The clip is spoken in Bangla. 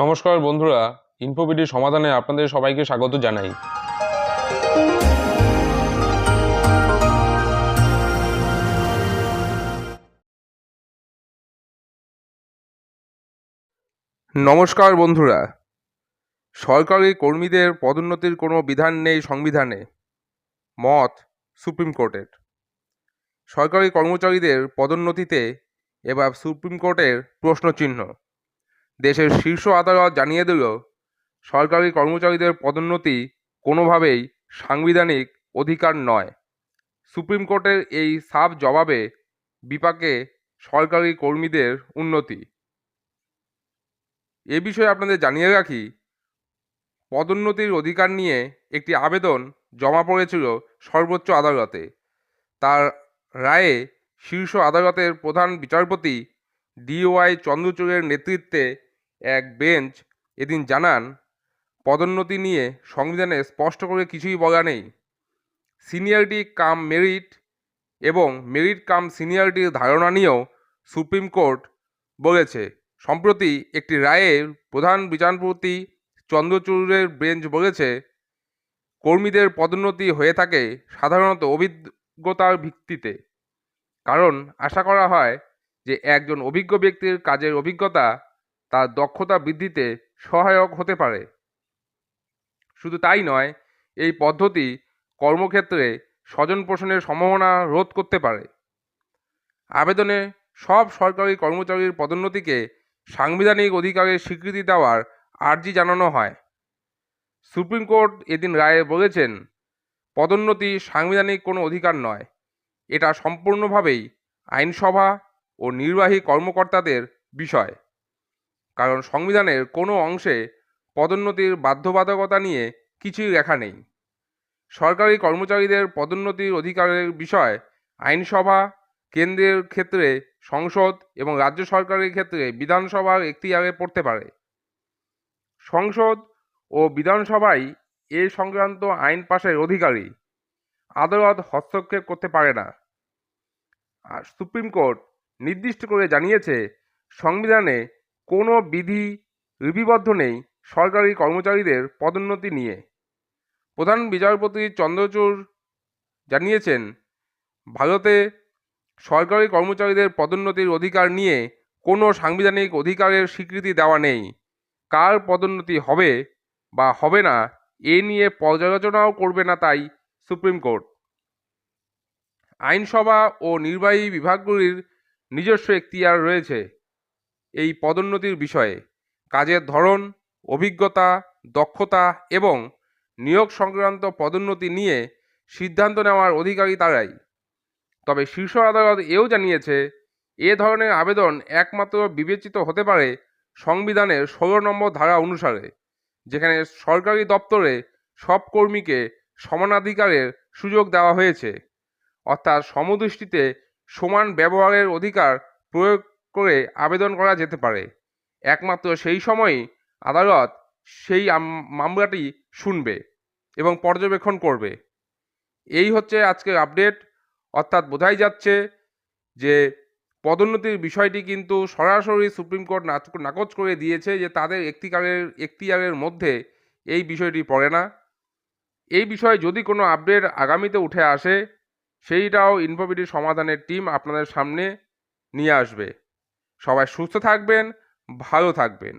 নমস্কার বন্ধুরা, ইনফোবিডির সমাধানে আপনাদের সবাইকে স্বাগত জানাই। নমস্কার বন্ধুরা, সরকারি কর্মীদের পদোন্নতির কোনো বিধান নেই সংবিধানে, মত সুপ্রিম কোর্টের। সরকারি কর্মচারীদের পদোন্নতিতে এবার সুপ্রিম কোর্টের প্রশ্নচিহ্ন। দেশের শীর্ষ আদালত জানিয়ে দিল, সরকারি কর্মচারীদের পদোন্নতি কোনোভাবেই সাংবিধানিক অধিকার নয়। সুপ্রিম কোর্টের এই সাফ জবাবে বিপাকে সরকারি কর্মীদের উন্নতি। এ বিষয়ে আপনাদের জানিয়ে রাখি, পদোন্নতির অধিকার নিয়ে একটি আবেদন জমা পড়েছিল সর্বোচ্চ আদালতে। তার রায়ে শীর্ষ আদালতের প্রধান বিচারপতি DY চন্দ্রচূড়ের নেতৃত্বে এক বেঞ্চ এদিন জানান, পদোন্নতি নিয়ে সংবিধানে স্পষ্ট করে কিছুই বলা নেই। সিনিয়রিটি কাম মেরিট এবং মেরিট কাম সিনিয়রিটির ধারণা নিয়েও সুপ্রিম কোর্ট বলেছে। সম্প্রতি একটি রায়ে প্রধান বিচারপতি চন্দ্রচূড়ের বেঞ্চ বলেছে, কর্মীদের পদোন্নতি হয়ে থাকে সাধারণত অভিজ্ঞতার ভিত্তিতে। কারণ আশা করা হয় যে একজন অভিজ্ঞ ব্যক্তির কাজের অভিজ্ঞতা তার দক্ষতা বৃদ্ধিতে সহায়ক হতে পারে। শুধু তাই নয়, এই পদ্ধতি কর্মক্ষেত্রে স্বজন পোষণের সম্ভাবনা রোধ করতে পারে। আবেদনে সব সরকারি কর্মচারীর পদোন্নতিকে সাংবিধানিক অধিকারের স্বীকৃতি দেওয়ার আর্জি জানানো হয়। সুপ্রিম কোর্ট এদিন রায়ে বলেছেন, পদোন্নতি সাংবিধানিক কোনো অধিকার নয়, এটা সম্পূর্ণভাবেই আইনসভা ও নির্বাহী কর্মকর্তাদের বিষয়। কারণ সংবিধানের কোনো অংশে পদোন্নতির বাধ্যবাধকতা নিয়ে কিছুই লেখা নেই। সরকারি কর্মচারীদের পদোন্নতির অধিকারের বিষয় আইনসভা, কেন্দ্রের ক্ষেত্রে সংসদ এবং রাজ্য সরকারের ক্ষেত্রে বিধানসভার এখতিয়ারে পড়তে পারে। সংসদ ও বিধানসভাই এ সংক্রান্ত আইন পাশের অধিকারী, আদালত হস্তক্ষেপ করতে পারে না। আর সুপ্রিম কোর্ট নির্দিষ্ট করে জানিয়েছে, সংবিধানে কোনো বিধি লিপিবদ্ধ নেই সরকারি কর্মচারীদের পদোন্নতি নিয়ে। প্রধান বিচারপতি চন্দ্রচূড় জানিয়েছেন, ভারতে সরকারি কর্মচারীদের পদোন্নতির অধিকার নিয়ে কোনো সাংবিধানিক অধিকারের স্বীকৃতি দেওয়া নেই। কার পদোন্নতি হবে বা হবে না এ নিয়ে পর্যালোচনাও করবে না তাই সুপ্রিম কোর্ট। আইনসভা ও নির্বাহী বিভাগগুলির নিজস্ব এখতিয়ার রয়েছে এই পদোন্নতির বিষয়ে। কাজের ধরন, অভিজ্ঞতা, দক্ষতা এবং নিয়োগ সংক্রান্ত পদোন্নতি নিয়ে সিদ্ধান্ত নেওয়ার অধিকারী তারাই। তবে শীর্ষ আদালত এও জানিয়েছে, এ ধরনের আবেদন একমাত্র বিবেচিত হতে পারে সংবিধানের 16 নম্বর ধারা অনুসারে, যেখানে সরকারি দপ্তরে সব কর্মীকে সমানাধিকারের সুযোগ দেওয়া হয়েছে। অর্থাৎ সমদৃষ্টিতে সমান ব্যবহারের অধিকার প্রয়োগ করে আবেদন করা যেতে পারে। একমাত্র সেই সময়ই আদালত সেই মামলাটি শুনবে এবং পর্যবেক্ষণ করবে। এই হচ্ছে আজকের আপডেট। অর্থাৎ বোঝাই যাচ্ছে যে পদোন্নতির বিষয়টি কিন্তু সরাসরি সুপ্রিম কোর্ট নাকচ করে দিয়েছে যে তাদের এখতিয়ারের মধ্যে এই বিষয়টি পড়ে না। এই বিষয়ে যদি কোনো আপডেট আগামীতে উঠে আসে, সেইটাও ইনফোবিডির সমাধানের টিম আপনাদের সামনে নিয়ে আসবে। সবাই সুস্থ থাকবেন, ভালো থাকবেন।